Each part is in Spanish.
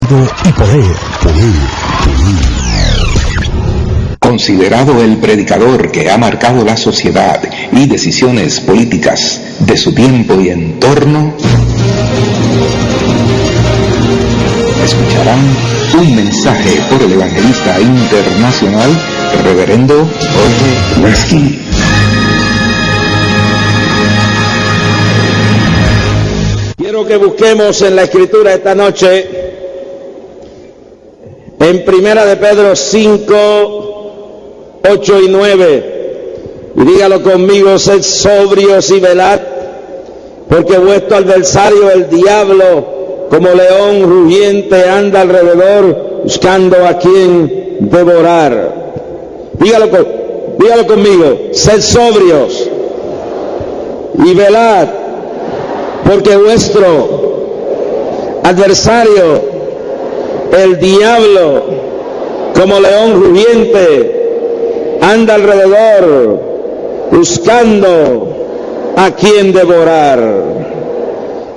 Y poder. Considerado el predicador que ha marcado la sociedad y decisiones políticas de su tiempo y entorno, escucharán un mensaje por el evangelista internacional, Reverendo Jorge Whisky. Quiero que busquemos en la Escritura esta noche, en Primera de Pedro 5, 8 y 9, y dígalo conmigo: sed sobrios y velad, porque vuestro adversario el diablo, como león rugiente, anda alrededor buscando a quien devorar. Dígalo conmigo: sed sobrios y velad, porque vuestro adversario el diablo, como león rugiente, anda alrededor buscando a quien devorar.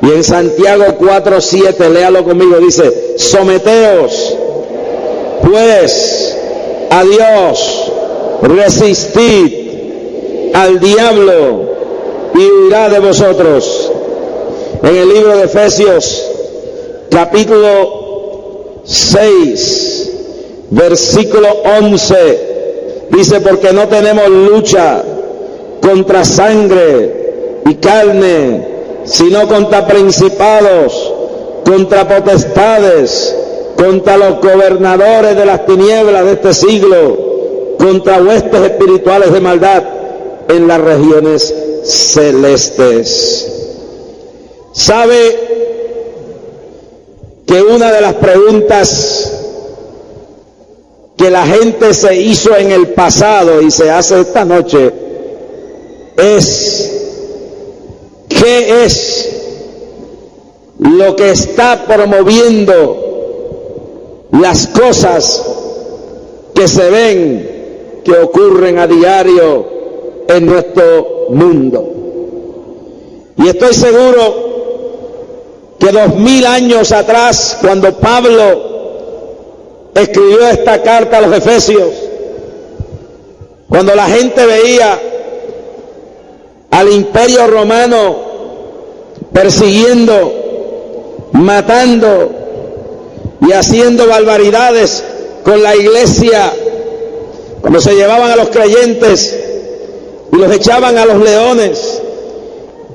Y en Santiago 4:7, léalo conmigo, dice: someteos pues a Dios, resistid al diablo y huirá de vosotros. En el libro de Efesios capítulo 6 versículo 11 dice: porque no tenemos lucha contra sangre y carne, sino contra principados, contra potestades, contra los gobernadores de las tinieblas de este siglo, contra huestes espirituales de maldad en las regiones celestes. ¿Sabe que una de las preguntas que la gente se hizo en el pasado y se hace esta noche es: ¿qué es lo que está promoviendo las cosas que se ven, que ocurren a diario en nuestro mundo? Y estoy seguro que 2000 años atrás, cuando Pablo escribió esta carta a los Efesios, cuando la gente veía al Imperio Romano persiguiendo, matando y haciendo barbaridades con la iglesia, cuando se llevaban a los creyentes y los echaban a los leones,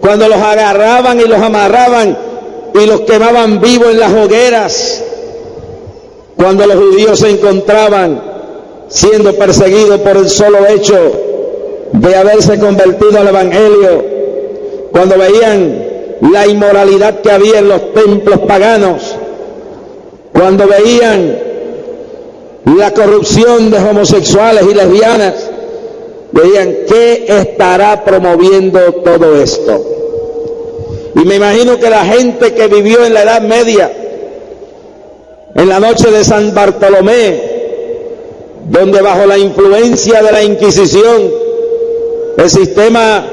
cuando los agarraban y los amarraban y los quemaban vivos en las hogueras, cuando los judíos se encontraban siendo perseguidos por el solo hecho de haberse convertido al Evangelio, cuando veían la inmoralidad que había en los templos paganos, cuando veían la corrupción de homosexuales y lesbianas, veían: ¿qué estará promoviendo todo esto? Y me imagino que la gente que vivió en la Edad Media, en la noche de San Bartolomé, donde bajo la influencia de la Inquisición el sistema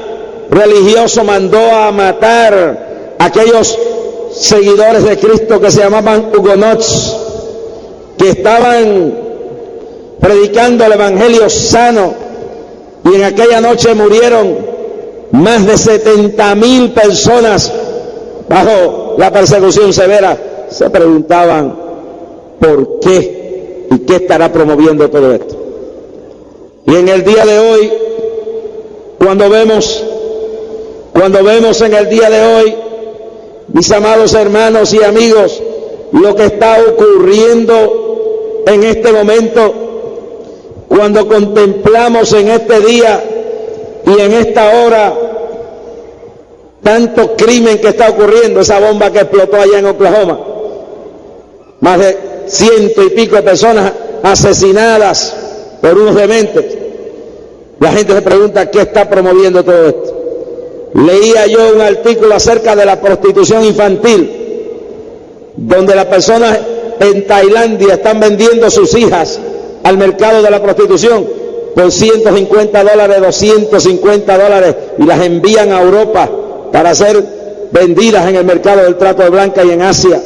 religioso mandó a matar a aquellos seguidores de Cristo que se llamaban hugonots, que estaban predicando el evangelio sano, y en aquella noche murieron más de 70,000 personas bajo la persecución severa. Se preguntaban: ¿por qué? ¿Y qué estará promoviendo todo esto? Y en el día de hoy, cuando vemos en el día de hoy, mis amados hermanos y amigos, lo que está ocurriendo en este momento, cuando contemplamos en este día y en esta hora tanto crimen que está ocurriendo, esa bomba que explotó allá en Oklahoma, más de 100 y pico de personas asesinadas por unos dementes, la gente se pregunta: ¿qué está promoviendo todo esto? Leía yo un artículo acerca de la prostitución infantil, donde las personas en Tailandia están vendiendo sus hijas al mercado de la prostitución por $150, $250, y las envían a Europa para ser vendidas en el mercado del trato de blancas y en Asia.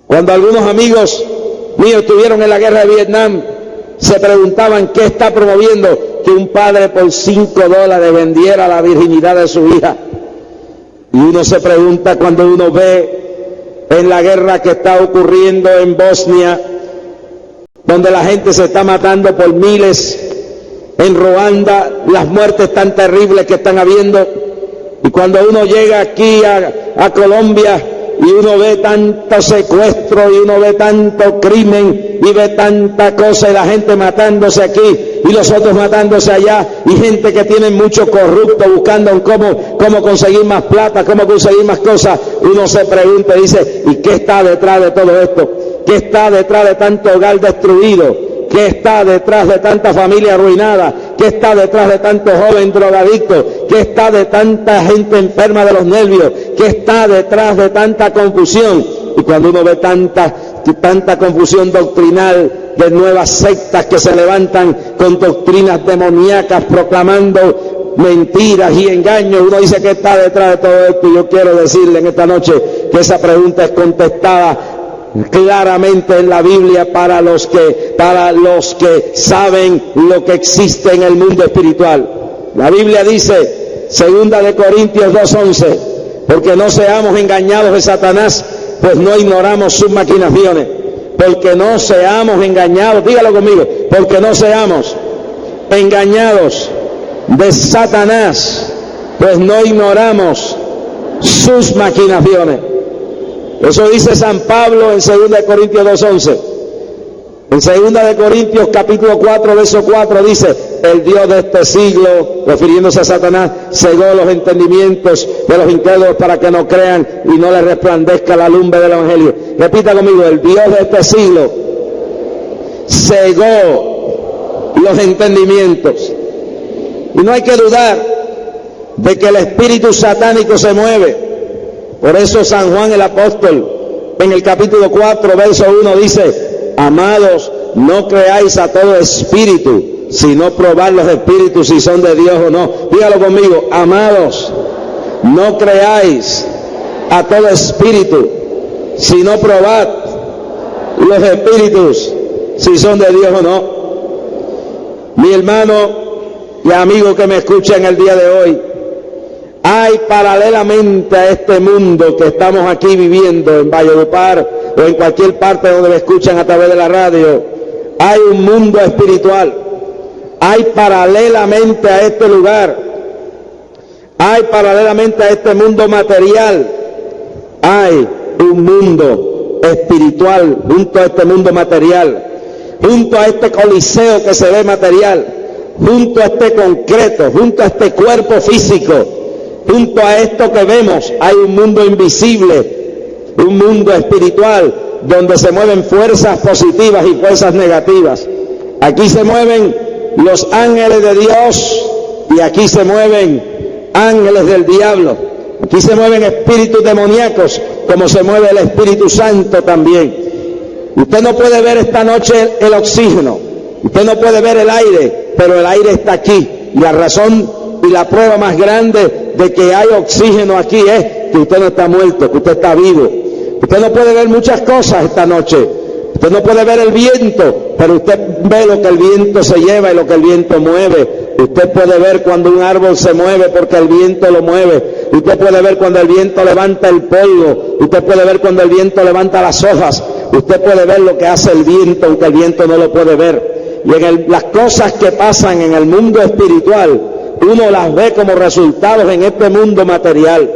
Cuando algunos amigos míos estuvieron en la guerra de Vietnam, se preguntaban qué está promoviendo que un padre por $5 vendiera la virginidad de su hija. Y uno se pregunta cuando uno ve en la guerra que está ocurriendo en Bosnia, donde la gente se está matando por miles, en Ruanda, las muertes tan terribles que están habiendo, y cuando uno llega aquí a Colombia y uno ve tanto secuestro y uno ve tanto crimen y ve tanta cosa y la gente matándose aquí y los otros matándose allá y gente que tiene mucho corrupto buscando cómo conseguir más plata, cómo conseguir más cosas, uno se pregunta y dice, ¿y qué está detrás de todo esto? ¿Qué está detrás de tanto hogar destruido? ¿Qué está detrás de tanta familia arruinada? ¿Qué está detrás de tanto joven drogadicto? ¿Qué está de tanta gente enferma de los nervios? ¿Qué está detrás de tanta confusión? Y cuando uno ve tanta confusión doctrinal de nuevas sectas que se levantan con doctrinas demoníacas proclamando mentiras y engaños, uno dice ¿qué está detrás de todo esto? Y yo quiero decirle en esta noche que esa pregunta es contestada claramente en la Biblia para los que saben lo que existe en el mundo espiritual. La Biblia dice, 2 de Corintios 2:11, porque no seamos engañados de Satanás, pues no ignoramos sus maquinaciones. Porque no seamos engañados, dígalo conmigo, porque no seamos engañados de Satanás, pues no ignoramos sus maquinaciones. Eso dice San Pablo en 2 de Corintios 2:11. En 2 de Corintios capítulo 4, verso 4 dice, el Dios de este siglo, refiriéndose a Satanás, cegó los entendimientos de los incrédulos para que no crean y no les resplandezca la lumbre del Evangelio. Repita conmigo, el Dios de este siglo cegó los entendimientos. Y no hay que dudar de que el espíritu satánico se mueve. Por eso San Juan el apóstol en el capítulo 4 verso 1 dice, amados, no creáis a todo espíritu, sino probad los espíritus si son de Dios o no. Dígalo conmigo, amados, no creáis a todo espíritu, sino probad los espíritus si son de Dios o no. Mi hermano y amigo que me escucha en el día de hoy, hay paralelamente a este mundo que estamos aquí viviendo en Valledupar o en cualquier parte donde me escuchan a través de la radio, hay un mundo espiritual. Hay paralelamente a este lugar, hay paralelamente a este mundo material, hay un mundo espiritual junto a este mundo material, junto a este coliseo que se ve material, junto a este concreto, junto a este cuerpo físico. Junto a esto que vemos hay un mundo invisible, un mundo espiritual, donde se mueven fuerzas positivas y fuerzas negativas. Aquí se mueven los ángeles de Dios y aquí se mueven ángeles del diablo. Aquí se mueven espíritus demoníacos, como se mueve el Espíritu Santo también. Usted no puede ver esta noche el oxígeno, usted no puede ver el aire, pero el aire está aquí. Y la razón y la prueba más grande de que hay oxígeno aquí es que usted no está muerto, que usted está vivo. Usted no puede ver muchas cosas esta noche. Usted no puede ver el viento, pero usted ve lo que el viento se lleva y lo que el viento mueve. Usted puede ver cuando un árbol se mueve porque el viento lo mueve. Usted puede ver cuando el viento levanta el polvo. Usted puede ver cuando el viento levanta las hojas. Usted puede ver lo que hace el viento, aunque el viento no lo puede ver. Y en las cosas que pasan en el mundo espiritual, uno las ve como resultados en este mundo material.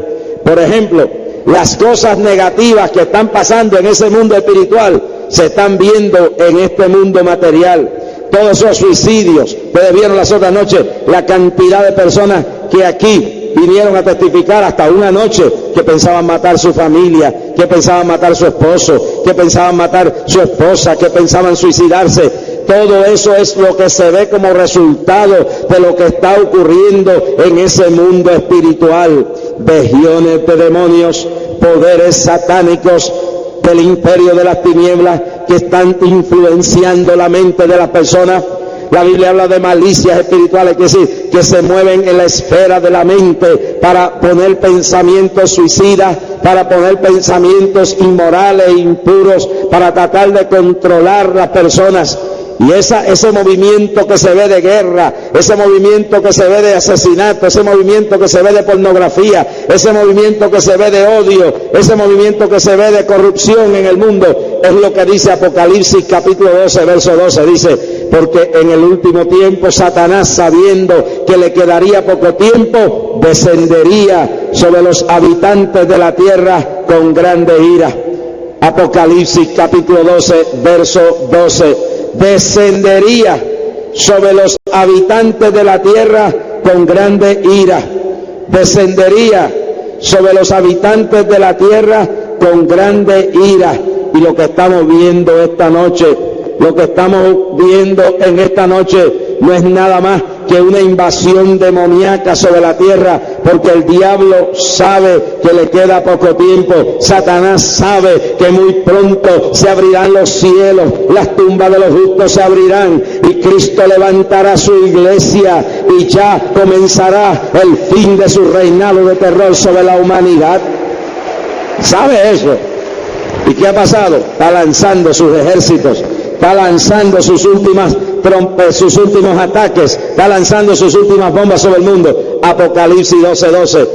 Por ejemplo, las cosas negativas que están pasando en ese mundo espiritual se están viendo en este mundo material. Todos esos suicidios, ustedes vieron las otras noches la cantidad de personas que aquí vinieron a testificar hasta una noche que pensaban matar su familia, que pensaban matar su esposo, que pensaban matar su esposa, que pensaban suicidarse. Todo eso es lo que se ve como resultado de lo que está ocurriendo en ese mundo espiritual. Legiones de demonios, poderes satánicos del imperio de las tinieblas que están influenciando la mente de las personas. La Biblia habla de malicias espirituales, que se mueven en la esfera de la mente para poner pensamientos suicidas, para poner pensamientos inmorales e impuros, para tratar de controlar las personas. Y ese movimiento que se ve de guerra, ese movimiento que se ve de asesinato, ese movimiento que se ve de pornografía, ese movimiento que se ve de odio, ese movimiento que se ve de corrupción en el mundo, es lo que dice Apocalipsis capítulo 12, verso 12, dice: porque en el último tiempo Satanás, sabiendo que le quedaría poco tiempo, descendería sobre los habitantes de la tierra con grande ira. Apocalipsis capítulo 12, verso 12. Descendería sobre los habitantes de la tierra con grande ira. Descendería sobre los habitantes de la tierra con grande ira. Y lo que estamos viendo esta noche, lo que estamos viendo en esta noche, no es nada más que una invasión demoníaca sobre la tierra, porque el diablo sabe que le queda poco tiempo. Satanás sabe que muy pronto se abrirán los cielos, las tumbas de los justos se abrirán y Cristo levantará su iglesia y ya comenzará el fin de su reinado de terror sobre la humanidad. ¿Sabe eso? ¿Y qué ha pasado? Está lanzando sus ejércitos, está lanzando sus últimos ataques, está lanzando sus últimas bombas sobre el mundo. Apocalipsis 12:12.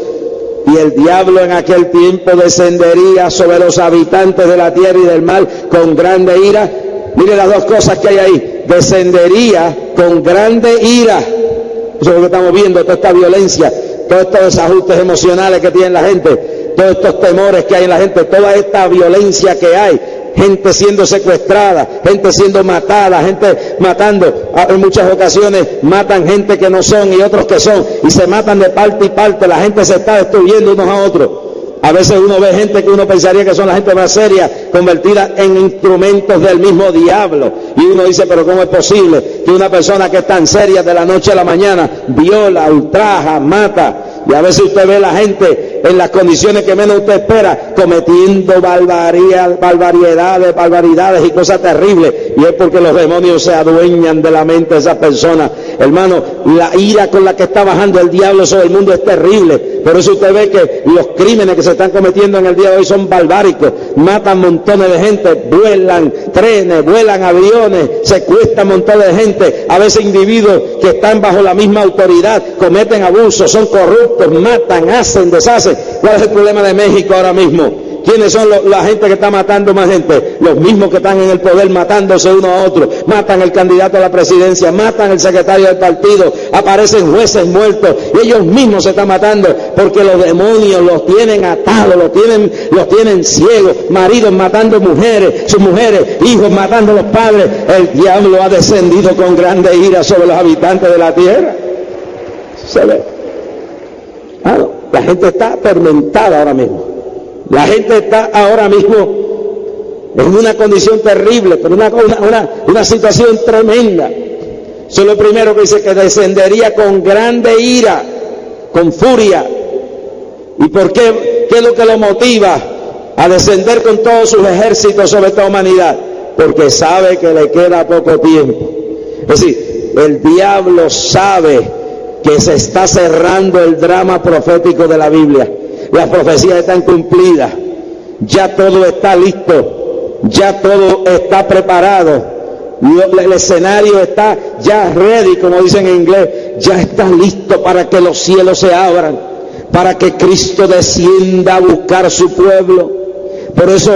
Y el diablo en aquel tiempo descendería sobre los habitantes de la tierra y del mar con grande ira. Mire las dos cosas que hay ahí: descendería con grande ira. Eso es lo que estamos viendo, toda esta violencia, todos estos desajustes emocionales que tiene la gente, todos estos temores que hay en la gente, toda esta violencia que hay. Gente siendo secuestrada, gente siendo matada, gente matando. En muchas ocasiones matan gente que no son y otros que son, y se matan de parte y parte. La gente se está destruyendo unos a otros. A veces uno ve gente que uno pensaría que son la gente más seria, convertida en instrumentos del mismo diablo. Y uno dice, pero ¿cómo es posible que una persona que es tan seria de la noche a la mañana viola, ultraja, mata? Y a veces usted ve a la gente en las condiciones que menos usted espera, cometiendo barbaridades y cosas terribles. Y es porque los demonios se adueñan de la mente de esas personas. Hermano, la ira con la que está bajando el diablo sobre el mundo es terrible. Por eso usted ve que los crímenes que se están cometiendo en el día de hoy son barbáricos. Matan montones de gente, vuelan trenes, vuelan aviones, secuestran montones de gente. A veces individuos que están bajo la misma autoridad cometen abusos, son corruptos, matan, hacen, deshacen. ¿Cuál es el problema de México ahora mismo? ¿Quiénes son la gente que está matando más gente? Los mismos que están en el poder matándose uno a otro. Matan al candidato a la presidencia, matan al secretario del partido, aparecen jueces muertos y ellos mismos se están matando porque los demonios los tienen atados, los tienen ciegos. Maridos matando mujeres, sus mujeres, hijos matando a los padres. El diablo ha descendido con grande ira sobre los habitantes de la tierra. ¿Se ve? La gente está atormentada ahora mismo. La gente está ahora mismo en una condición terrible, pero una situación tremenda. Eso es lo primero que dice, que descendería con grande ira, con furia. ¿Y por qué? ¿Qué es lo que lo motiva a descender con todos sus ejércitos sobre esta humanidad? Porque sabe que le queda poco tiempo. Es decir, el diablo sabe que se está cerrando el drama profético de la Biblia. Las profecías están cumplidas, ya todo está listo, ya todo está preparado, el escenario está ya ready, como dicen en inglés, ya está listo para que los cielos se abran, para que Cristo descienda a buscar su pueblo. Por eso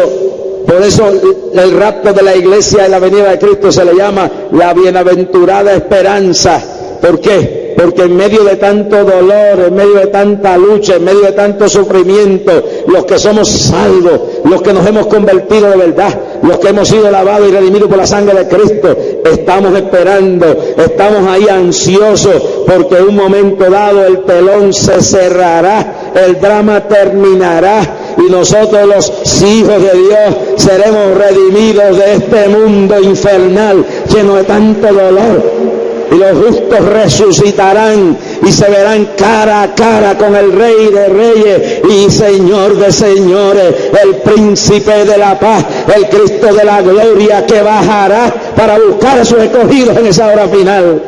el rapto de la iglesia y la venida de Cristo se le llama la bienaventurada esperanza. ¿Por qué? Porque en medio de tanto dolor, en medio de tanta lucha, en medio de tanto sufrimiento, los que somos salvos, los que nos hemos convertido de verdad, los que hemos sido lavados y redimidos por la sangre de Cristo, estamos esperando, estamos ahí ansiosos, porque en un momento dado el telón se cerrará, el drama terminará, y nosotros los hijos de Dios seremos redimidos de este mundo infernal lleno de tanto dolor. Y los justos resucitarán y se verán cara a cara con el Rey de Reyes y Señor de Señores, el Príncipe de la Paz, el Cristo de la Gloria, que bajará para buscar a sus escogidos en esa hora final.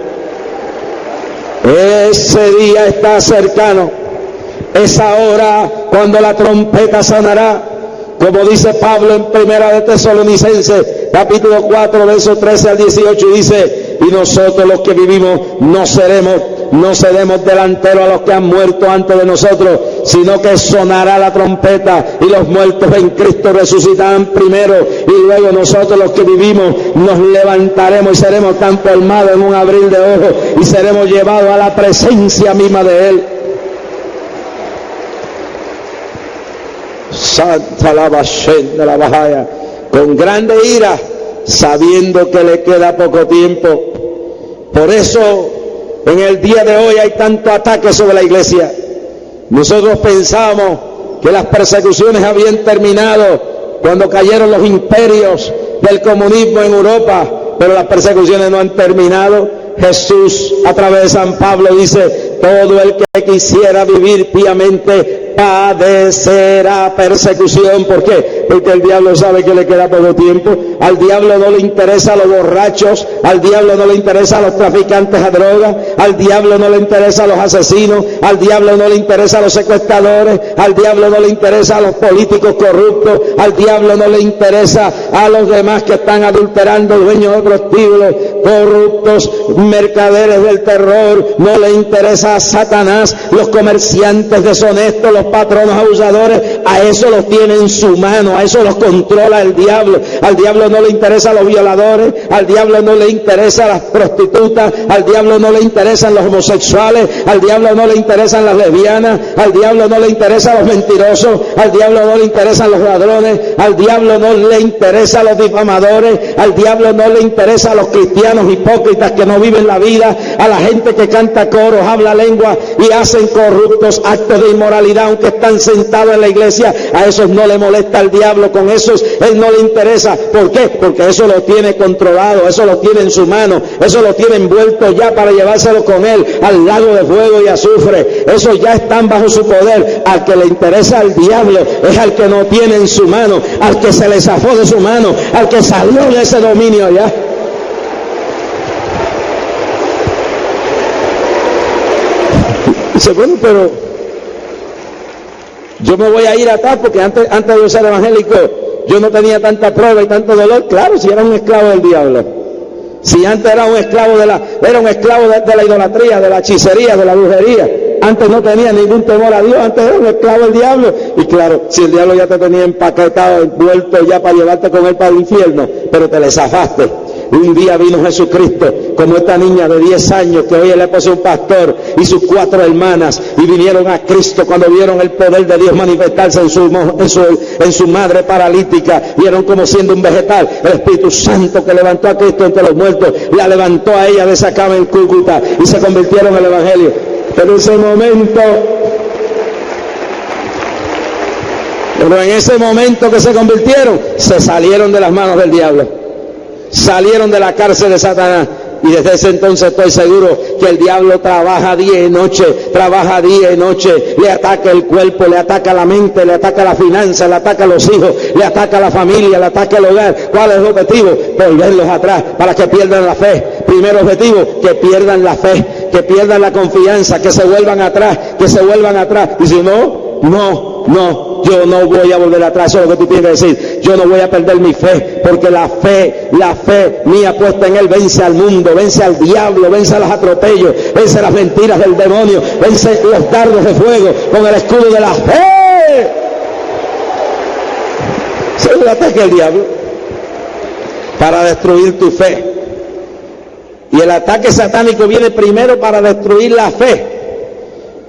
Ese día está cercano, esa hora cuando la trompeta sonará, como dice Pablo en Primera de Tesalonicenses, capítulo 4, versos 13 al 18, y dice: y nosotros los que vivimos no seremos delanteros a los que han muerto antes de nosotros, sino que sonará la trompeta y los muertos en Cristo resucitarán primero, y luego nosotros los que vivimos nos levantaremos y seremos transformados en un abrir de ojos y seremos llevados a la presencia misma de Él. Santa la Bashen de la Bajaya, con grande ira, sabiendo que le queda poco tiempo. Por eso en el día de hoy hay tanto ataque sobre la iglesia. Nosotros pensamos que las persecuciones habían terminado cuando cayeron los imperios del comunismo en Europa, pero las persecuciones no han terminado. Jesús, a través de San Pablo, dice: todo el que quisiera vivir piamente padecerá persecución. ¿Por qué? Porque el diablo sabe que le queda poco tiempo. Al diablo no le interesa a los borrachos, al diablo no le interesa a los traficantes a drogas, al diablo no le interesa a los asesinos, al diablo no le interesa a los secuestradores, al diablo no le interesa a los políticos corruptos, al diablo no le interesa a los demás que están adulterando, dueños de prostíbulos, corruptos, mercaderes del terror. No le interesa a Satanás, los comerciantes deshonestos, los patronos abusadores. A eso los tiene en su mano, a eso los controla el diablo. Al diablo no le interesa a los violadores, al diablo no le interesa a las prostitutas, al diablo no le interesan los homosexuales, al diablo no le interesan las lesbianas, al diablo no le interesan los mentirosos, al diablo no le interesan los ladrones, al diablo no le interesa a los difamadores, al diablo no le interesa a los cristianos hipócritas que no viven la vida, a la gente que canta coros, habla lengua y hacen corruptos actos de inmoralidad aunque están sentados en la iglesia. A esos no le molesta el diablo, con esos él no le interesa. ¿Por qué? Porque eso lo tiene controlado, eso lo tiene en su mano, eso lo tiene envuelto ya para llevárselo con él al lago de fuego y azufre. Esos ya están bajo su poder. Al que le interesa al diablo es al que no tiene en su mano, al que se le zafó de su mano, al que salió de ese dominio ya. Dice: bueno, pero yo me voy a ir atrás porque antes de ser evangélico yo no tenía tanta prueba y tanto dolor. Claro, si era un esclavo del diablo, si antes era un esclavo de la idolatría, de la hechicería, de la brujería, antes no tenía ningún temor a Dios, antes era un esclavo del diablo. Y claro, si el diablo ya te tenía empaquetado, envuelto ya para llevarte con él para el infierno, pero te le zafaste. Un día vino Jesucristo, como esta niña de 10 años que hoy es la esposa de un pastor y sus 4 hermanas, y vinieron a Cristo cuando vieron el poder de Dios manifestarse en su madre paralítica. Vieron como siendo un vegetal, el Espíritu Santo que levantó a Cristo entre los muertos, la levantó a ella de esa cama en Cúcuta y se convirtieron en el Evangelio. Pero en ese momento que se convirtieron, se salieron de las manos del diablo, salieron de la cárcel de Satanás. Y desde ese entonces estoy seguro que el diablo trabaja día y noche, le ataca el cuerpo, le ataca la mente, le ataca la finanza, le ataca a los hijos, le ataca a la familia, le ataca el hogar. ¿Cuál es el objetivo? Volverlos atrás para que pierdan la fe. Primer objetivo, que pierdan la fe, que pierdan la confianza, que se vuelvan atrás. Y si no, yo no voy a volver atrás. Eso es lo que tú tienes que decir. Yo no voy a perder mi fe, porque la fe mía puesta en Él vence al mundo, vence al diablo, vence a los atropellos, vence las mentiras del demonio, vence los dardos de fuego con el escudo de la fe. Se le ataca el diablo para destruir tu fe. Y el ataque satánico viene primero para destruir la fe.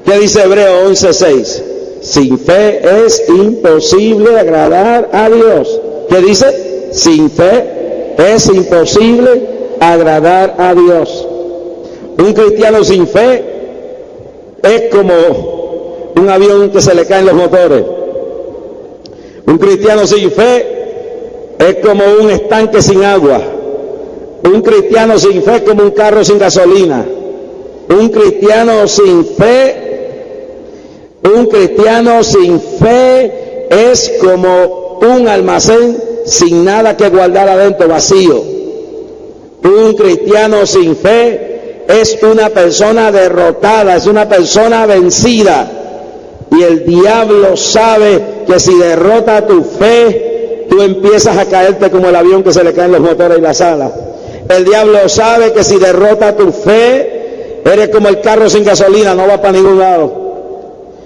¿Qué dice Hebreos 11:6? Sin fe es imposible agradar a Dios. ¿Qué dice? Sin fe es imposible agradar a Dios. Un cristiano sin fe es como un avión que se le caen los motores. Un cristiano sin fe es como un estanque sin agua. Un cristiano sin fe es como un carro sin gasolina. Un cristiano sin fe es como un almacén sin nada que guardar adentro, vacío. Un cristiano sin fe es una persona derrotada, es una persona vencida. Y el diablo sabe que si derrota tu fe, tú empiezas a caerte como el avión que se le caen los motores y las alas. El diablo sabe que si derrota tu fe, eres como el carro sin gasolina, no va para ningún lado.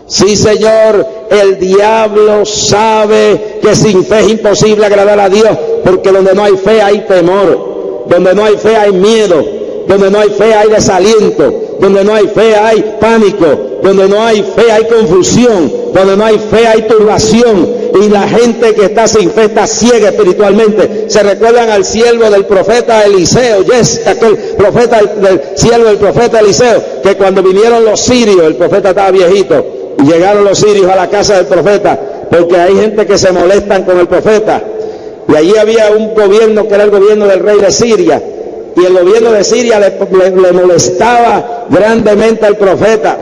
Sí, Señor, el diablo sabe que sin fe es imposible agradar a Dios, porque donde no hay fe hay temor, donde no hay fe hay miedo, donde no hay fe hay desaliento, donde no hay fe hay pánico, donde no hay fe hay confusión, donde no hay fe hay turbación. Y la gente que está sin fe está ciega espiritualmente. Se recuerdan al siervo del profeta Eliseo, aquel profeta del siervo del profeta Eliseo, que cuando vinieron los sirios, el profeta estaba viejito, y llegaron los sirios a la casa del profeta, porque hay gente que se molestan con el profeta. Y allí había un gobierno que era el gobierno del rey de Siria, y el gobierno de Siria le molestaba grandemente al profeta,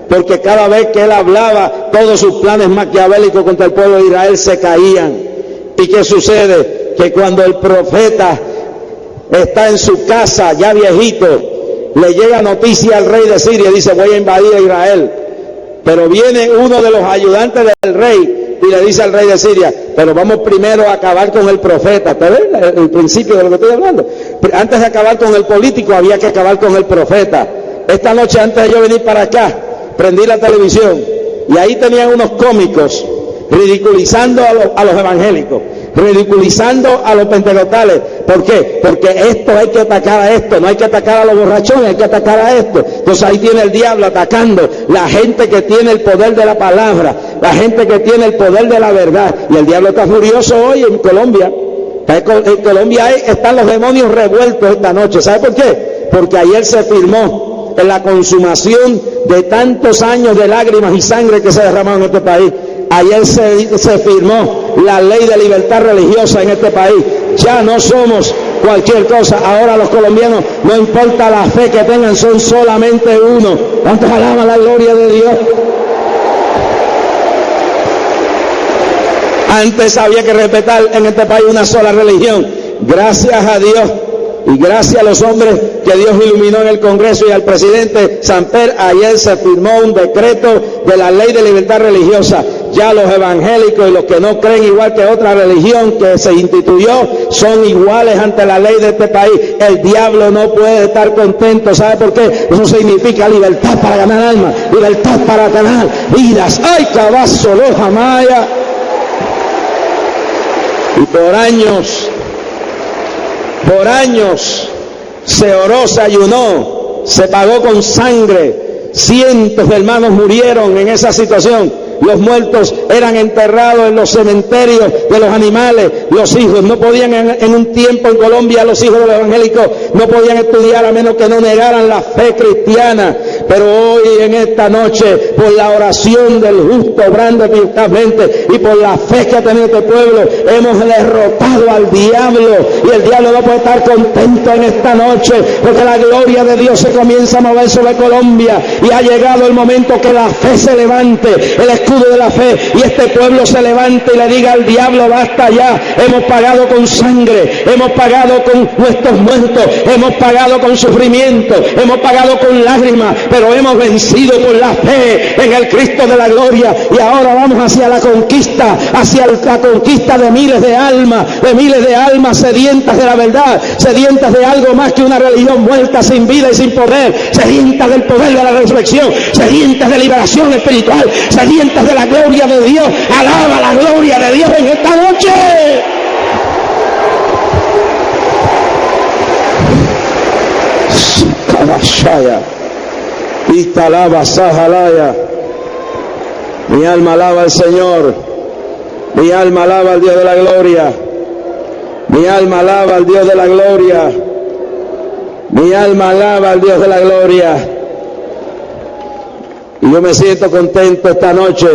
porque cada vez que él hablaba, todos sus planes maquiavélicos contra el pueblo de Israel se caían. ¿Y qué sucede? Que cuando el profeta está en su casa, ya viejito, le llega noticia al rey de Siria, dice: voy a invadir a Israel. Pero viene uno de los ayudantes del rey y le dice al rey de Siria: pero vamos primero a acabar con el profeta. ¿Te ves el principio de lo que estoy hablando? Antes de acabar con el político, había que acabar con el profeta. Esta noche, antes de yo venir para acá, prendí la televisión y ahí tenían unos cómicos ridiculizando a los evangélicos, ridiculizando a los pentecostales. ¿Por qué? Porque esto hay que atacar a esto, no hay que atacar a los borrachones, hay que atacar a esto. Entonces ahí tiene el diablo atacando la gente que tiene el poder de la palabra, la gente que tiene el poder de la verdad. Y el diablo está furioso hoy en Colombia. En Colombia están los demonios revueltos esta noche. ¿Sabe por qué? Porque ayer se firmó en la consumación de tantos años de lágrimas y sangre que se derramaron en este país. Ayer se firmó la ley de libertad religiosa en este país. Ya no somos cualquier cosa. Ahora los colombianos, no importa la fe que tengan, son solamente uno. ¿Cuántos alaban la gloria de Dios? Antes había que respetar en este país una sola religión. Gracias a Dios y gracias a los hombres que Dios iluminó en el Congreso y al presidente Samper, ayer se firmó un decreto de la ley de libertad religiosa. Ya los evangélicos y los que no creen igual que otra religión que se instituyó son iguales ante la ley de este país. El diablo no puede estar contento. ¿Sabe por qué? Eso significa libertad para ganar almas, libertad para ganar vidas. ¡Ay, cabazo, loja maya! Y por años se oró, se ayunó, se pagó con sangre. Cientos de hermanos murieron en esa situación. Los muertos eran enterrados en los cementerios de los animales. Los hijos no podían, en un tiempo en Colombia, los hijos de los evangélicos no podían estudiar a menos que no negaran la fe cristiana. Pero hoy, en esta noche, por la oración del justo obrando eficazmente y por la fe que ha tenido este pueblo, hemos derrotado al diablo. Y el diablo no puede estar contento en esta noche, porque la gloria de Dios se comienza a mover sobre Colombia. Y ha llegado el momento que la fe se levante, el escudo de la fe, y este pueblo se levante y le diga al diablo: basta ya, hemos pagado con sangre, hemos pagado con nuestros muertos, hemos pagado con sufrimiento, hemos pagado con lágrimas, pero hemos vencido por la fe en el Cristo de la gloria. Y ahora vamos hacia la conquista de miles de almas sedientas de la verdad, sedientas de algo más que una religión muerta, sin vida y sin poder, sedientas del poder de la resurrección, sedientas de liberación espiritual, sedientas de la gloria de Dios. Alaba la gloria de Dios en esta noche. Mi alma alaba al Señor, mi alma alaba al Dios de la gloria, mi alma alaba al Dios de la gloria, mi alma alaba al Dios de la gloria. Y yo me siento contento esta noche,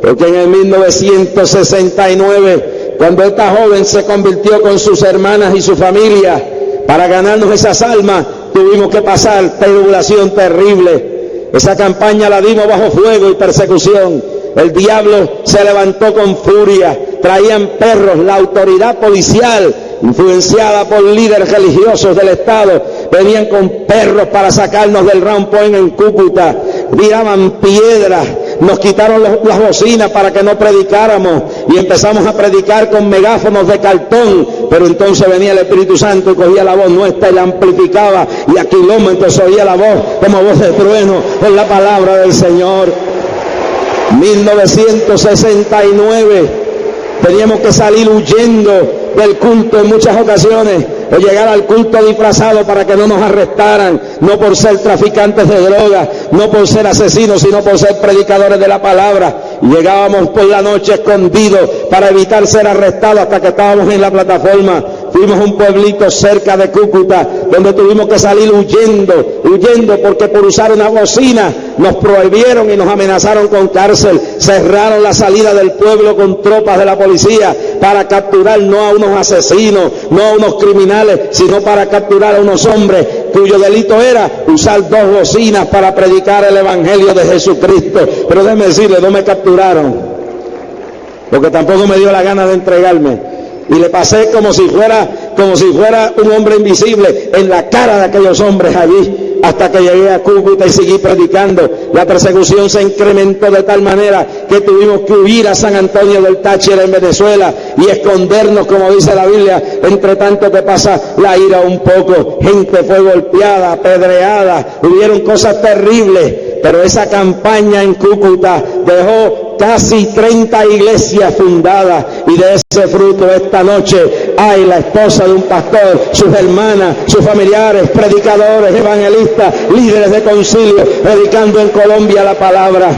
porque en el 1969, cuando esta joven se convirtió con sus hermanas y su familia para ganarnos esas almas, tuvimos que pasar tribulación terrible. Esa campaña la dimos bajo fuego y persecución. El diablo se levantó con furia, traían perros, la autoridad policial, influenciada por líderes religiosos del Estado, venían con perros para sacarnos del round point en Cúcuta, tiraban piedras, nos quitaron las bocinas para que no predicáramos y empezamos a predicar con megáfonos de cartón, pero entonces venía el Espíritu Santo y cogía la voz nuestra y la amplificaba, y a kilómetros oía la voz como voz de trueno con la palabra del Señor. 1969 teníamos que salir huyendo del culto en muchas ocasiones, o llegar al culto disfrazado para que no nos arrestaran, no por ser traficantes de drogas, no por ser asesinos, sino por ser predicadores de la palabra. Y llegábamos por la noche escondidos para evitar ser arrestados hasta que estábamos en la plataforma. Fuimos a un pueblito cerca de Cúcuta, donde tuvimos que salir huyendo, porque por usar una bocina nos prohibieron y nos amenazaron con cárcel. Cerraron la salida del pueblo con tropas de la policía para capturar no a unos asesinos, no a unos criminales, sino para capturar a unos hombres cuyo delito era usar 2 bocinas para predicar el Evangelio de Jesucristo. Pero déjeme decirle, no me capturaron, porque tampoco me dio la gana de entregarme. Y le pasé como si fuera un hombre invisible en la cara de aquellos hombres allí, hasta que llegué a Cúcuta y seguí predicando. La persecución se incrementó de tal manera que tuvimos que huir a San Antonio del Táchira en Venezuela y escondernos, como dice la Biblia, entre tanto que pasa la ira un poco. Gente fue golpeada, apedreada, hubieron cosas terribles, pero esa campaña en Cúcuta dejó casi 30 iglesias fundadas, y de ese fruto esta noche hay la esposa de un pastor, sus hermanas, sus familiares, predicadores, evangelistas, líderes de concilio, predicando en Colombia la palabra,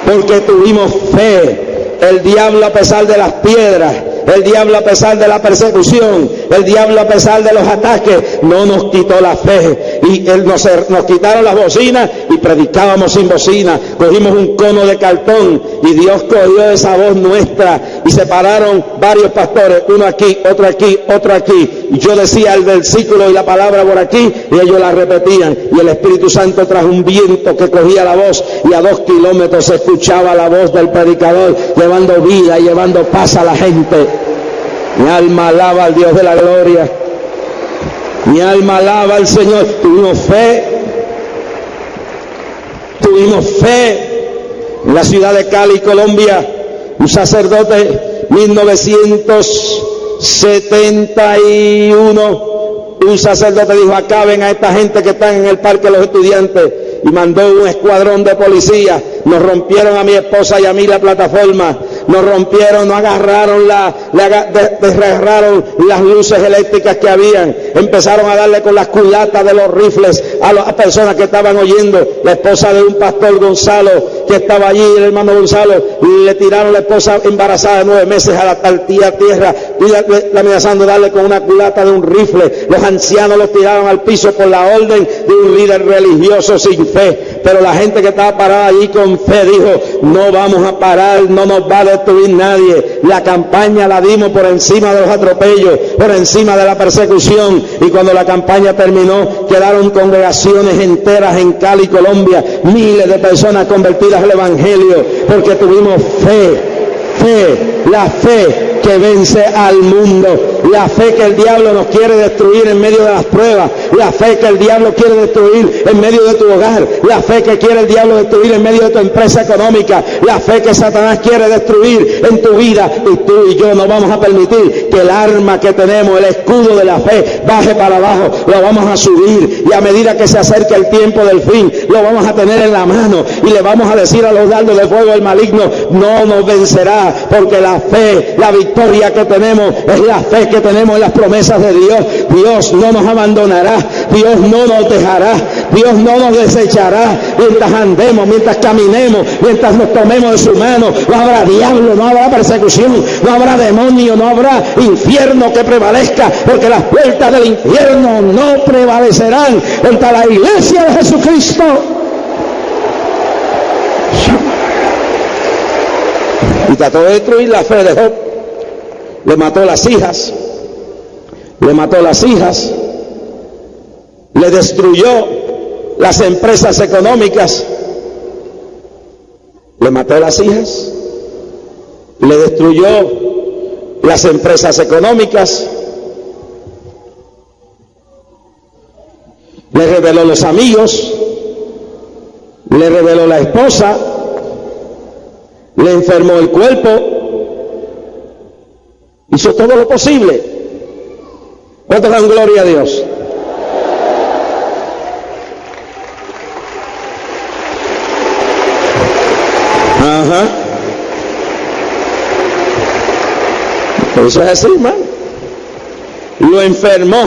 porque tuvimos fe. El diablo, a pesar de las piedras, el diablo, a pesar de la persecución, el diablo, a pesar de los ataques, no nos quitó la fe. Y nos quitaron las bocinas y predicábamos sin bocina. Cogimos un cono de cartón y Dios cogió esa voz nuestra y se pararon varios pastores, uno aquí, otro aquí, otro aquí. Y yo decía el versículo y la palabra por aquí y ellos la repetían. Y el Espíritu Santo trajo un viento que cogía la voz, y a 2 kilómetros se escuchaba la voz del predicador llevando vida y llevando paz a la gente. Mi alma alaba al Dios de la gloria. Mi alma alaba al Señor. Tuvimos fe en la ciudad de Cali, Colombia. Un sacerdote, 1971, un sacerdote dijo: acaben a esta gente que están en el Parque de los Estudiantes, y mandó un escuadrón de policía. Nos rompieron a mi esposa y a mí la plataforma, nos rompieron, nos agarraron, desgarraron las luces eléctricas que habían, empezaron a darle con las culatas de los rifles a las personas que estaban oyendo. La esposa de un pastor, Gonzalo, que estaba allí, el hermano Gonzalo, le tiraron la esposa embarazada de 9 meses a la tierra, y la amenazando darle con una culata de un rifle. Los ancianos los tiraron al piso por la orden de un líder religioso sin fe. Pero la gente que estaba parada allí con fe dijo: no vamos a parar, no nos va a destruir nadie. La campaña la dimos por encima de los atropellos, por encima de la persecución, y cuando la campaña terminó quedaron congregaciones enteras en Cali, Colombia, miles de personas convertidas al Evangelio, porque tuvimos fe, la fe que vence al mundo, la fe que el diablo nos quiere destruir en medio de las pruebas, la fe que el diablo quiere destruir en medio de tu hogar, la fe que quiere el diablo destruir en medio de tu empresa económica, la fe que Satanás quiere destruir en tu vida. Y tú y yo no vamos a permitir que el arma que tenemos, el escudo de la fe, baje para abajo. Lo vamos a subir, y a medida que se acerque el tiempo del fin, lo vamos a tener en la mano, y le vamos a decir a los dardos de fuego del maligno: no nos vencerá, porque la fe, la victoria que tenemos es la fe que tenemos en las promesas de Dios. Dios no nos abandonará, Dios no nos dejará, Dios no nos desechará. Mientras andemos, mientras caminemos, mientras nos tomemos de su mano, no habrá diablo, no habrá persecución, no habrá demonio, no habrá infierno que prevalezca, porque las puertas del infierno no prevalecerán contra la iglesia de Jesucristo. Y trató de destruir la fe de Job. Le mató las hijas, le destruyó las empresas económicas, le mató las hijas, le destruyó las empresas económicas, le reveló los amigos, le reveló la esposa, le enfermó el cuerpo, hizo todo lo posible. ¿Cuántos dan gloria a Dios? Ajá. Eso es así, hermano. Lo enfermó,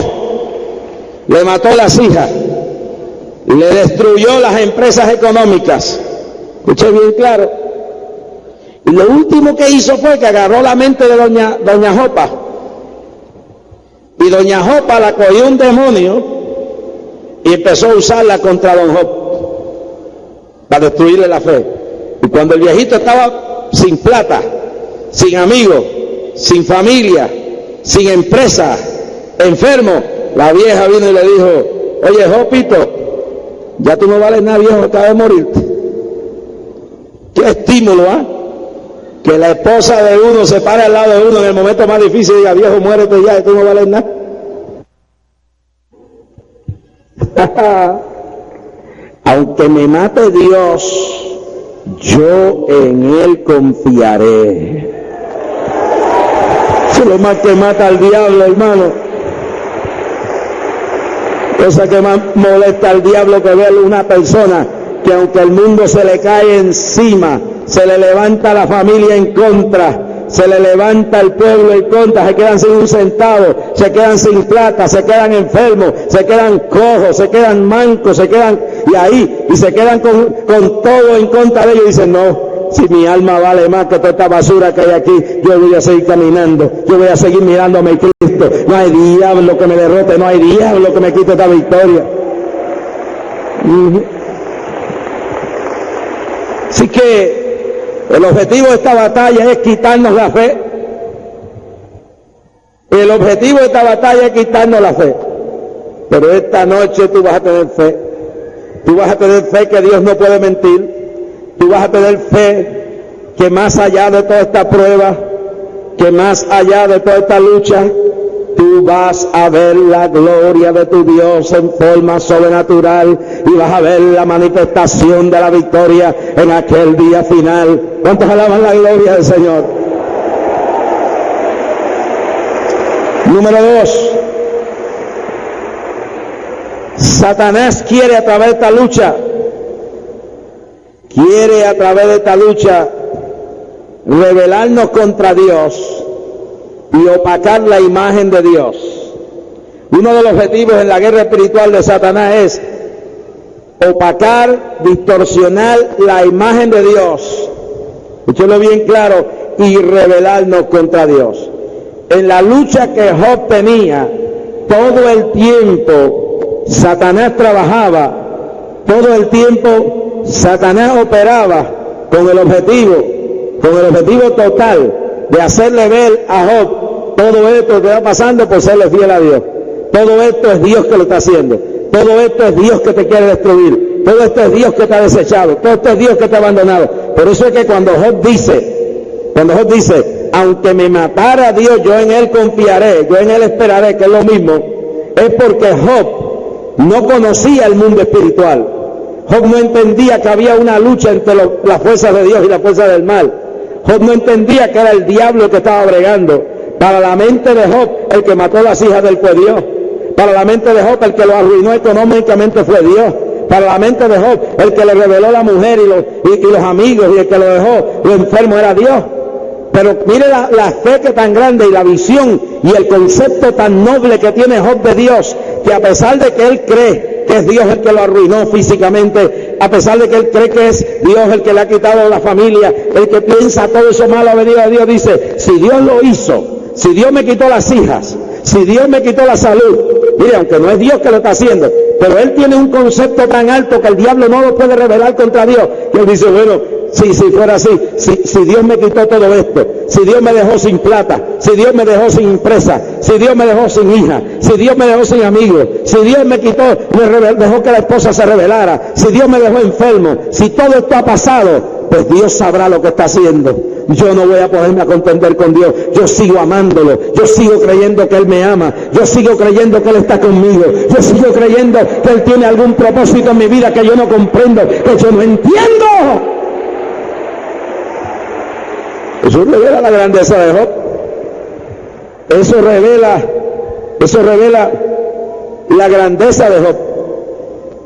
le mató las hijas, le destruyó las empresas económicas. Escuché bien claro. Y lo último que hizo fue que agarró la mente de doña Jopa. Y doña Jopa la cogió un demonio y empezó a usarla contra don Job para destruirle la fe. Y cuando el viejito estaba sin plata, sin amigos, sin familia, sin empresa, enfermo, la vieja vino y le dijo: oye, Jopito, ya tú no vales nada, viejo, acabas de morirte. Qué estímulo, ¿ah? Que la esposa de uno se pare al lado de uno en el momento más difícil y diga: viejo, muérete ya, y tú no vales nada. Aunque me mate Dios, yo en Él confiaré. Eso es lo más que mata al diablo, hermano. Cosa que más molesta al diablo que ver una persona que, aunque el mundo se le cae encima, se le levanta la familia en contra, se le levanta el pueblo en contra, se quedan sin un centavo, se quedan sin plata, se quedan enfermos, se quedan cojos, se quedan mancos, se quedan y se quedan con todo en contra de ellos, y dicen: no, si mi alma vale más que toda esta basura que hay aquí, yo voy a seguir caminando, yo voy a seguir mirando a mi Cristo, no hay diablo que me derrote, no hay diablo que me quite esta victoria. Así que el objetivo de esta batalla es quitarnos la fe. El objetivo de esta batalla es quitarnos la fe. Pero esta noche tú vas a tener fe. Tú vas a tener fe que Dios no puede mentir. Tú vas a tener fe que más allá de toda esta prueba, que más allá de toda esta lucha, tú vas a ver la gloria de tu Dios en forma sobrenatural y vas a ver la manifestación de la victoria en aquel día final. ¿Cuántos alaban la gloria del Señor? Número 2. Satanás quiere a través de esta lucha, rebelarnos contra Dios y opacar la imagen de Dios. Uno de los objetivos en la guerra espiritual de Satanás es opacar, distorsionar la imagen de Dios, escúchelo bien claro, y rebelarnos contra Dios. En la lucha que Job tenía, todo el tiempo Satanás trabajaba, todo el tiempo Satanás operaba con el objetivo total de hacerle ver a Job: todo esto que va pasando por serle fiel a Dios. Todo esto es Dios que lo está haciendo. Todo esto es Dios que te quiere destruir. Todo esto es Dios que te ha desechado. Todo esto es Dios que te ha abandonado. Por eso es que cuando Job dice, aunque me matara Dios, yo en Él confiaré, yo en Él esperaré, que es lo mismo, es porque Job no conocía el mundo espiritual. Job no entendía que había una lucha entre las fuerzas de Dios y las fuerzas del mal. Job no entendía que era el diablo el que estaba bregando. Para la mente de Job, el que mató a las hijas de él fue Dios. Para la mente de Job, el que lo arruinó económicamente fue Dios. Para la mente de Job, el que le reveló la mujer y los amigos, y el que lo dejó lo enfermo era Dios. Pero mire la fe que tan grande y la visión y el concepto tan noble que tiene Job de Dios, que a pesar de que él cree que es Dios el que lo arruinó físicamente, a pesar de que él cree que es Dios el que le ha quitado la familia, el que piensa todo eso malo ha venido a Dios, dice: si Dios lo hizo, si Dios me quitó las hijas, si Dios me quitó la salud, mire, aunque no es Dios que lo está haciendo, pero él tiene un concepto tan alto que el diablo no lo puede revelar contra Dios, que él dice: bueno, si fuera así, si Dios me quitó todo esto, si Dios me dejó sin plata, si Dios me dejó sin empresa, si Dios me dejó sin hija, si Dios me dejó sin amigos, si Dios me quitó, dejó que la esposa se rebelara, si Dios me dejó enfermo, si todo esto ha pasado, pues Dios sabrá lo que está haciendo. yo no voy a poderme a contender con Dios. Yo sigo amándolo, yo sigo creyendo que Él me ama, yo sigo creyendo que Él está conmigo, yo sigo creyendo que Él tiene algún propósito en mi vida que yo no comprendo, que yo no entiendo. Eso revela la grandeza de Job. Eso revela la grandeza de Job,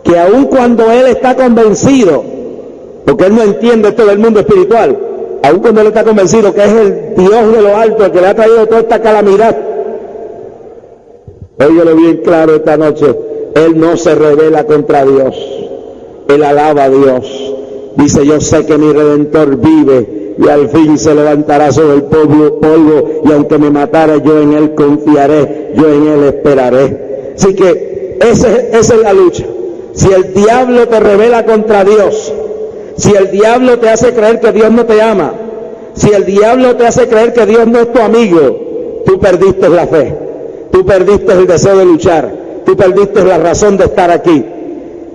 que aun cuando él está convencido, porque él no entiende todo el mundo espiritual, aun cuando él está convencido que es el Dios de lo alto el que le ha traído toda esta calamidad, óyelo bien claro esta noche, él no se rebela contra Dios, él alaba a Dios, dice: yo sé que mi Redentor vive y al fin se levantará sobre el polvo, y aunque me matara, yo en Él confiaré, yo en Él esperaré. Así que esa es la lucha. Si el diablo te rebela contra Dios, si el diablo te hace creer que Dios no te ama, si el diablo te hace creer que Dios no es tu amigo, tú perdiste la fe, tú perdiste el deseo de luchar, tú perdiste la razón de estar aquí.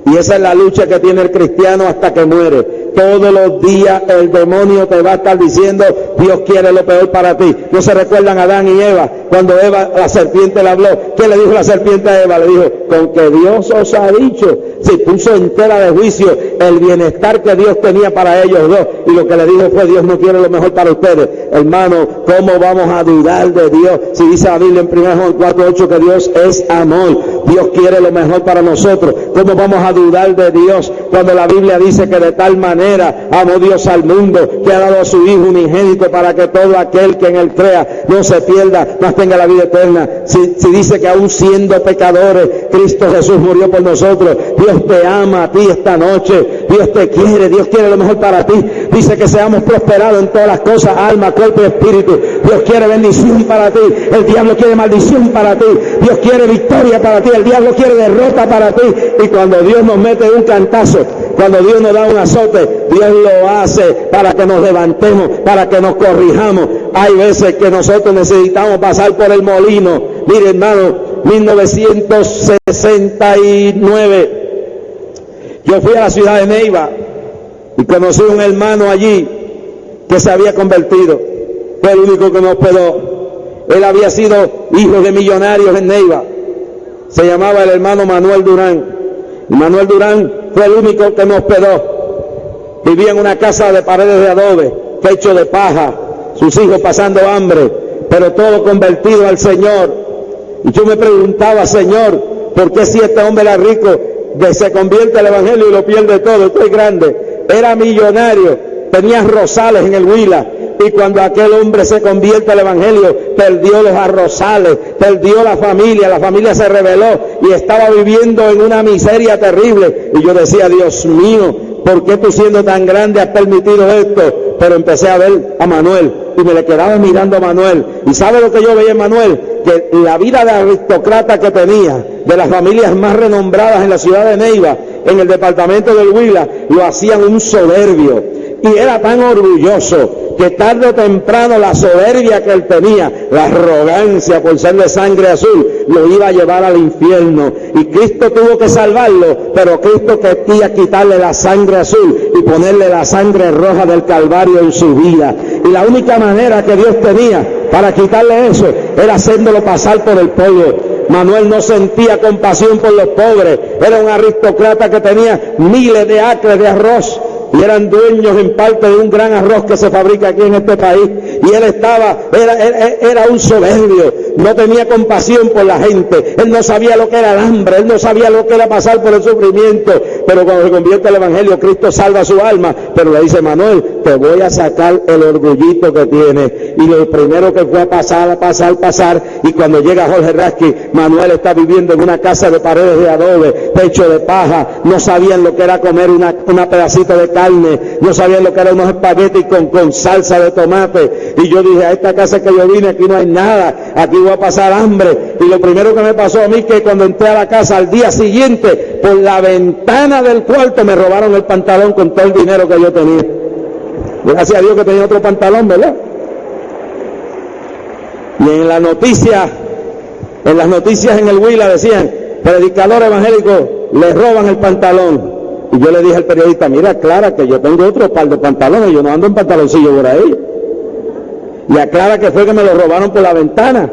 Y esa es la lucha que tiene el cristiano hasta que muere. Todos los días el demonio te va a estar diciendo: Dios quiere lo peor para ti. ¿No se recuerdan a Adán y Eva? Cuando la serpiente le habló, ¿qué le dijo la serpiente a Eva? Le dijo: con que Dios os ha dicho. Se puso en tela de juicio el bienestar que Dios tenía para ellos dos. Y lo que le dijo fue: Dios no quiere lo mejor para ustedes. Hermano, ¿cómo vamos a dudar de Dios? Si dice la Biblia en 1 Juan 4:8 que Dios es amor. Dios quiere lo mejor para nosotros. ¿Cómo vamos a dudar de Dios cuando la Biblia dice que de tal manera amó Dios al mundo, que ha dado a su Hijo unigénito para que todo aquel que en Él crea no se pierda, mas tenga la vida eterna? Si dice que aún siendo pecadores, Cristo Jesús murió por nosotros. Dios te ama a ti esta noche, Dios te quiere, Dios quiere lo mejor para ti. Dice que seamos prosperados en todas las cosas, alma, cuerpo y espíritu. Dios quiere bendición para ti, el diablo quiere maldición para ti. Dios quiere victoria para ti, el diablo quiere derrota para ti. Y cuando Dios nos mete un cantazo, cuando Dios nos da un azote, Dios lo hace para que nos levantemos, para que nos corrijamos. Hay veces que nosotros necesitamos pasar por el molino. Mire, hermano, 1969, yo fui a la ciudad de Neiva y conocí a un hermano allí que se había convertido. Fue el único que me hospedó. Él había sido hijo de millonarios en Neiva. Se llamaba el hermano Manuel Durán. Y Manuel Durán fue el único que me hospedó. Vivía en una casa de paredes de adobe, techo de paja, sus hijos pasando hambre, pero todo convertido al Señor. Y yo me preguntaba: Señor, ¿por qué si este hombre era rico, se convierte al Evangelio y lo pierde todo? Estoy grande. Era millonario, tenía arrozales en el Huila. Y cuando aquel hombre se convierte al Evangelio, perdió los arrozales, perdió la familia se rebeló y estaba viviendo en una miseria terrible. Y yo decía: Dios mío, ¿por qué tú siendo tan grande has permitido esto? Pero empecé a ver a Manuel y me le quedaba mirando a Manuel. ¿Y sabe lo que yo veía en Manuel? Que la vida de aristócrata que tenía, de las familias más renombradas en la ciudad de Neiva, en el departamento del Huila, lo hacían un soberbio. Y era tan orgulloso que tarde o temprano la soberbia que él tenía, la arrogancia por ser de sangre azul, lo iba a llevar al infierno. Y Cristo tuvo que salvarlo, pero Cristo quería quitarle la sangre azul y ponerle la sangre roja del Calvario en su vida. Y la única manera que Dios tenía para quitarle eso era haciéndolo pasar por el polvo. Manuel no sentía compasión por los pobres. Era un aristócrata que tenía miles de acres de arroz y eran dueños en parte de un gran arroz que se fabrica aquí en este país. Y él era un soberbio, no tenía compasión por la gente. Él no sabía lo que era el hambre, él no sabía lo que era pasar por el sufrimiento. Pero cuando se convierte al Evangelio, Cristo salva su alma. Pero le dice: Manuel, te voy a sacar el orgullito que tienes. Y lo primero que fue a pasar. Y cuando llega Jorge Rasky, Manuel está viviendo en una casa de paredes de adobe, techo de paja. No sabían lo que era comer una pedacito de carne, no sabían lo que era unos espaguetis con salsa de tomate. Y yo dije: a esta casa que yo vine, aquí no hay nada, aquí voy a pasar hambre. Y lo primero que me pasó a mí, que cuando entré a la casa al día siguiente, por la ventana del cuarto me robaron el pantalón con todo el dinero que yo tenía. Gracias a Dios que tenía otro pantalón, ¿verdad? Y en las noticias en el Huila decían: predicador evangélico, le roban el pantalón. Y yo le dije al periodista: mira, Clara, que yo tengo otro par de pantalones, yo no ando en pantaloncillo por ahí. Y aclara que fue que me lo robaron por la ventana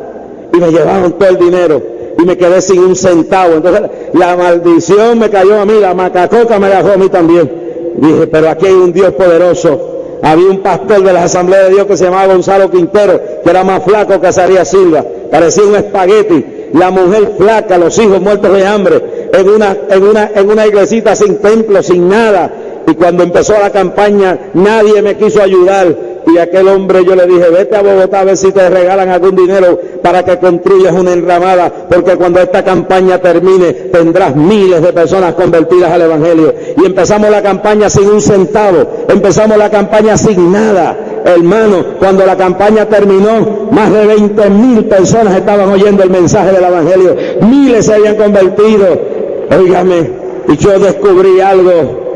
y me llevaron todo el dinero y me quedé sin un centavo. Entonces la maldición me cayó a mí, la macacoca me agarró a mí también. Dije, pero aquí hay un Dios poderoso. Había un pastor de la Asamblea de Dios que se llamaba Gonzalo Quintero, que era más flaco que Azarías Silva, parecía un espagueti. La mujer flaca, los hijos muertos de hambre, en una iglesita sin templo, sin nada. Y cuando empezó la campaña, nadie me quiso ayudar. Y aquel hombre, yo le dije, vete a Bogotá a ver si te regalan algún dinero para que construyas una enramada, porque cuando esta campaña termine tendrás miles de personas convertidas al Evangelio. Y empezamos la campaña sin un centavo, empezamos la campaña sin nada. Hermano, cuando la campaña terminó, más de 20,000 personas estaban oyendo el mensaje del Evangelio, miles se habían convertido. Óigame, y yo descubrí algo,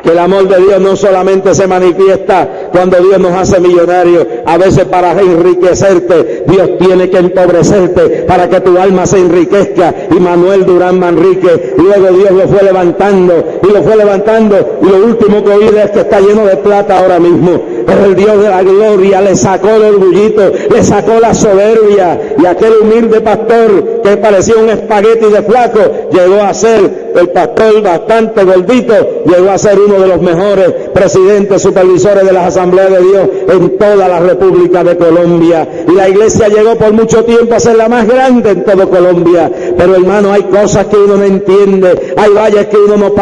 que el amor de Dios no solamente se manifiesta cuando Dios nos hace millonarios. A veces para enriquecerte, Dios tiene que empobrecerte para que tu alma se enriquezca. Y Manuel Durán Manrique, luego Dios lo fue levantando, y lo último que oí es que está lleno de plata ahora mismo. Pero el Dios de la gloria le sacó el orgullito, le sacó la soberbia, y aquel humilde pastor que parecía un espagueti de flaco, llegó a ser el pastor bastante gordito, llegó a ser uno de los mejores presidentes, supervisores de las Asambleas de Dios en toda la República de Colombia. Y la iglesia llegó por mucho tiempo a ser la más grande en todo Colombia. Pero hermano, hay cosas que uno no entiende, hay valles que uno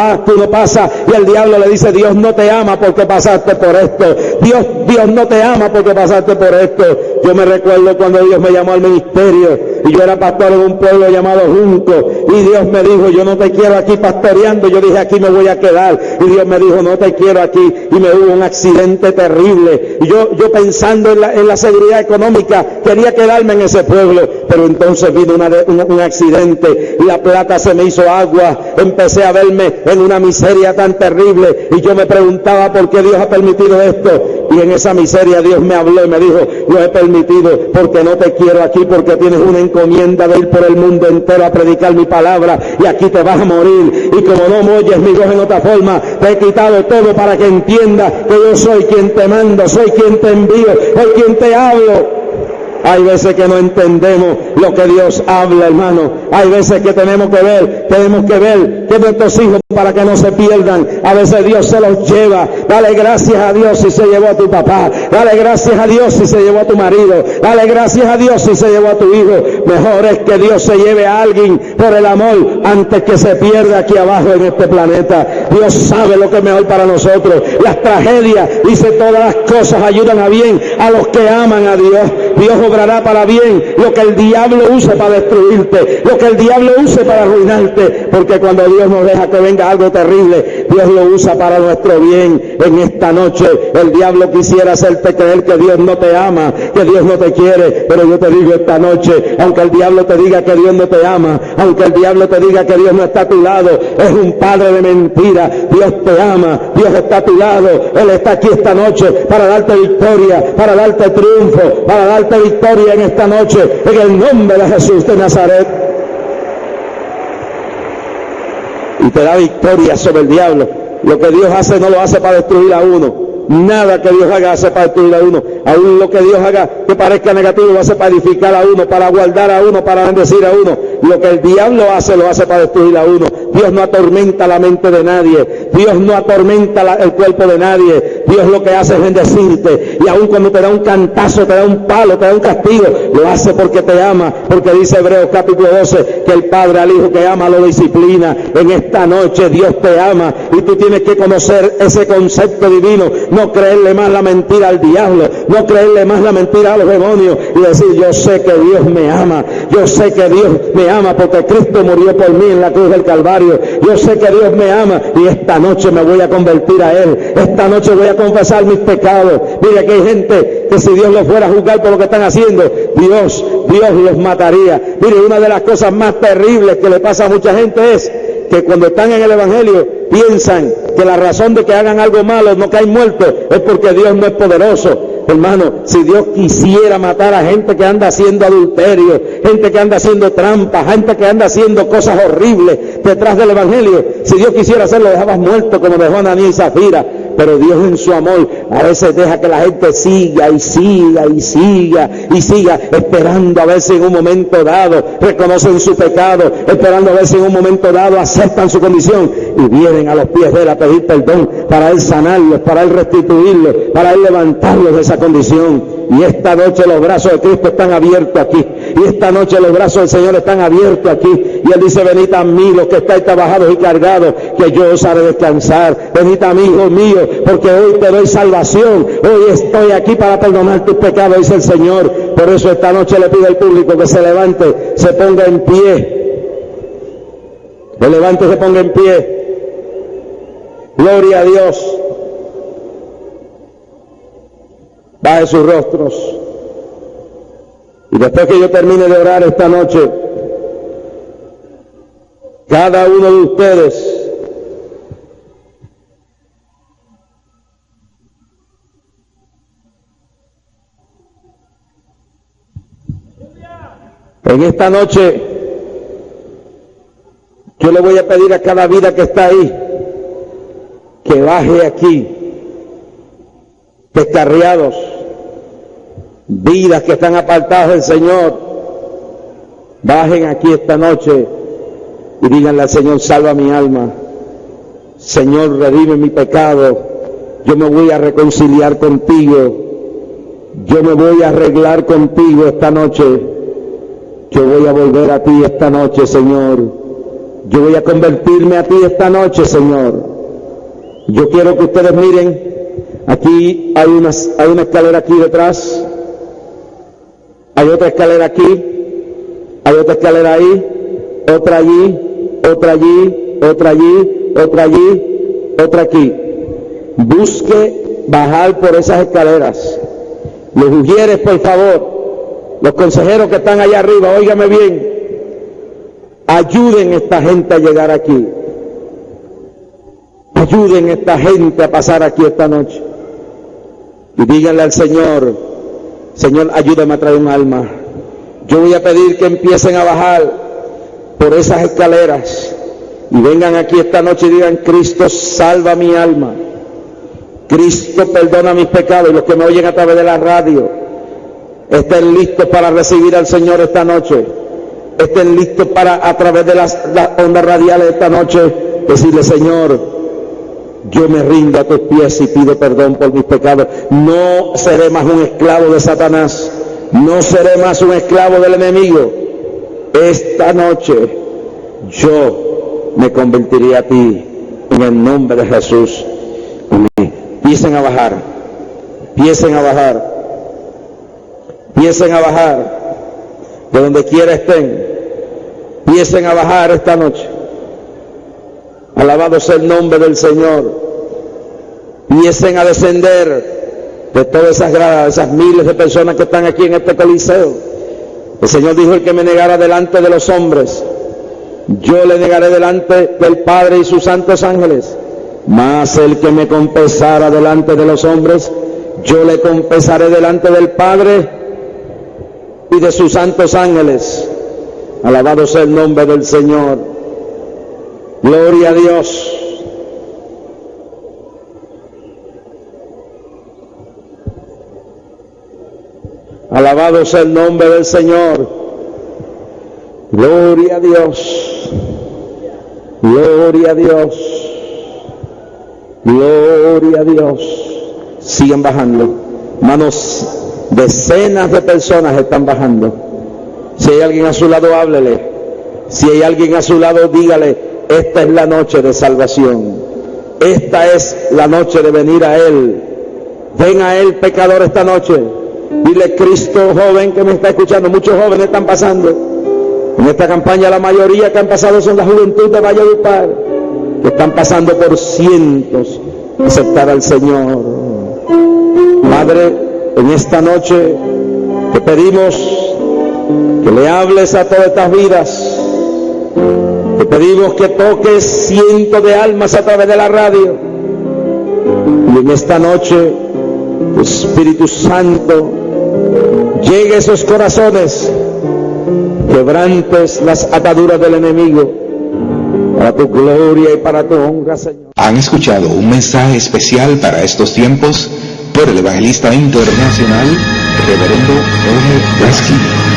pasa, y el diablo le dice, Dios no te ama porque pasaste por esto, Dios no te ama porque pasaste por esto. Yo me recuerdo cuando Dios me llamó al ministerio, y yo era pastor en un pueblo llamado Junco, y Dios me dijo, yo no te quiero aquí pastoreando. Yo dije, aquí me voy a quedar, y Dios me dijo, no te quiero aquí, y me hubo un accidente terrible, y yo pensando en la seguridad económica, quería quedarme en ese pueblo, pero entonces vino un accidente, y la plata se me hizo agua, empecé a verme en una miseria tan terrible, y yo me preguntaba por qué Dios ha permitido esto, y en esa miseria Dios me habló y me dijo, lo he permitido porque no te quiero aquí, porque tienes una encomienda de ir por el mundo entero a predicar mi palabra, y aquí te vas a morir, y como no me oyes mi voz en otra forma, te he quitado todo para que entiendas que yo soy quien te mando, soy quien te envío, soy quien te hablo. Hay veces que no entendemos lo que Dios habla, hermano. Hay veces que tenemos que ver que nuestros hijos, para que no se pierdan, a veces Dios se los lleva. Dale gracias a Dios si se llevó a tu papá, dale gracias a Dios si se llevó a tu marido, dale gracias a Dios si se llevó a tu hijo. Mejor es que Dios se lleve a alguien por el amor antes que se pierda aquí abajo en este planeta. Dios sabe lo que es mejor para nosotros. Las tragedias, dice, todas las cosas ayudan a bien a los que aman a Dios. Dios obrará para bien lo que el diablo use para destruirte, lo que el diablo use para arruinarte, porque cuando Dios nos deja que venga algo terrible, Dios lo usa para nuestro bien. En esta noche el diablo quisiera hacerte creer que Dios no te ama, que Dios no te quiere, pero yo te digo esta noche, aunque el diablo te diga que Dios no te ama, aunque el diablo te diga que Dios no está a tu lado, es un padre de mentira. Dios te ama, Dios está a tu lado, Él está aquí esta noche para darte victoria, para darte triunfo, para darte victoria en esta noche, en el nombre de Jesús de Nazaret. Y te da victoria sobre el diablo. Lo que Dios hace no lo hace para destruir a uno. Nada que Dios haga hace para destruir a uno. Aún lo que Dios haga que parezca negativo lo hace para edificar a uno, para guardar a uno, para bendecir a uno. Lo que el diablo hace lo hace para destruir a uno. Dios no atormenta la mente de nadie, Dios no atormenta el cuerpo de nadie. Dios lo que hace es bendecirte, y aun cuando te da un cantazo, te da un palo, te da un castigo, lo hace porque te ama, porque dice Hebreos capítulo 12 que el padre al hijo que ama lo disciplina. En esta noche Dios te ama, y tú tienes que conocer ese concepto divino, no creerle más la mentira al diablo, no creerle más la mentira a los demonios, y decir, yo sé que Dios me ama, yo sé que Dios me ama porque Cristo murió por mí en la cruz del Calvario. Yo sé que Dios me ama, y esta noche me voy a convertir a Él, esta noche voy a confesar mis pecados. Mire que hay gente que si Dios los fuera a juzgar por lo que están haciendo, Dios los mataría. Mire, una de las cosas más terribles que le pasa a mucha gente es que cuando están en el Evangelio piensan que la razón de que hagan algo malo, no caen muertos, es porque Dios no es poderoso. Hermano, si Dios quisiera matar a gente que anda haciendo adulterio, gente que anda haciendo trampas, gente que anda haciendo cosas horribles detrás del Evangelio, si Dios quisiera hacerlo, dejabas muerto como dejó a Ananías y Zafira. pero Dios en su amor a veces deja que la gente siga, esperando a ver si en un momento dado reconocen su pecado, esperando a ver si en un momento dado aceptan su condición y vienen a los pies de Él a pedir perdón, para Él sanarlos, para Él restituirlos, para Él levantarlos de esa condición. Y esta noche los brazos de Cristo están abiertos aquí, y esta noche los brazos del Señor están abiertos aquí, y Él dice: venid a mí los que estáis trabajados y cargados, que yo os haré descansar. Venid a mí, hijos míos, porque hoy te doy salvación, hoy estoy aquí para perdonar tus pecados, dice el Señor. Por eso esta noche le pido al público que se levante, se ponga en pie, se levante, se ponga en pie. Gloria a Dios. Baje sus rostros. Y después que yo termine de orar esta noche, cada uno de ustedes en esta noche, yo le voy a pedir a cada vida que está ahí que baje aquí, descarriados, vidas que están apartadas del Señor, bajen aquí esta noche y díganle al Señor: salva mi alma, Señor, redime mi pecado, yo me voy a reconciliar contigo, yo me voy a arreglar contigo esta noche, yo voy a volver a ti esta noche, Señor, yo voy a convertirme a ti esta noche, Señor. Yo quiero que ustedes miren, aquí hay una escalera aquí detrás, hay otra escalera aquí, hay otra escalera ahí, otra allí, otra allí, otra allí, otra allí, otra aquí. Busque bajar por esas escaleras. Los ujieres, por favor, los consejeros que están allá arriba, óigame bien, ayuden a esta gente a llegar aquí. Ayuden a esta gente a pasar aquí esta noche. Y díganle al Señor: Señor, ayúdame a traer un alma. Yo voy a pedir que empiecen a bajar por esas escaleras y vengan aquí esta noche y digan: Cristo, salva mi alma. Cristo, perdona mis pecados. Y los que me oyen a través de la radio, estén listos para recibir al Señor esta noche. Estén listos para, a través de las ondas radiales esta noche, decirle: Señor, yo me rindo a tus pies y pido perdón por mis pecados. No seré más un esclavo de Satanás, no seré más un esclavo del enemigo. Esta noche yo me convertiré a ti, en el nombre de Jesús. Amén. Empiecen a bajar, empiecen a bajar, empiecen a bajar, de donde quiera estén, empiecen a bajar esta noche. Alabado sea el nombre del Señor. Empiecen a descender de todas esas gradas, esas miles de personas que están aquí en este coliseo. El Señor dijo: el que me negara delante de los hombres, yo le negaré delante del Padre y sus santos ángeles. Mas el que me confesara delante de los hombres, yo le confesaré delante del Padre y de sus santos ángeles. Alabado sea el nombre del Señor. Gloria a Dios. Alabado sea el nombre del Señor. Gloria a Dios. Gloria a Dios. Gloria a Dios. Siguen bajando. Hermanos, decenas de personas están bajando. Si hay alguien a su lado, háblele. Si hay alguien a su lado, dígale: esta es la noche de salvación. Esta es la noche de venir a Él. Ven a Él, pecador, esta noche. Dile: Cristo, joven que me está escuchando. Muchos jóvenes están pasando. En esta campaña la mayoría que han pasado son la juventud de Valledupar, que están pasando por cientos a aceptar al Señor. Padre, en esta noche te pedimos que le hables a todas estas vidas. Te pedimos que toques cientos de almas a través de la radio. Y en esta noche, tu Espíritu Santo llegue a esos corazones, quebrantes las ataduras del enemigo, para tu gloria y para tu honra, Señor. Han escuchado un mensaje especial para estos tiempos por el evangelista internacional, Reverendo Roger Bresky.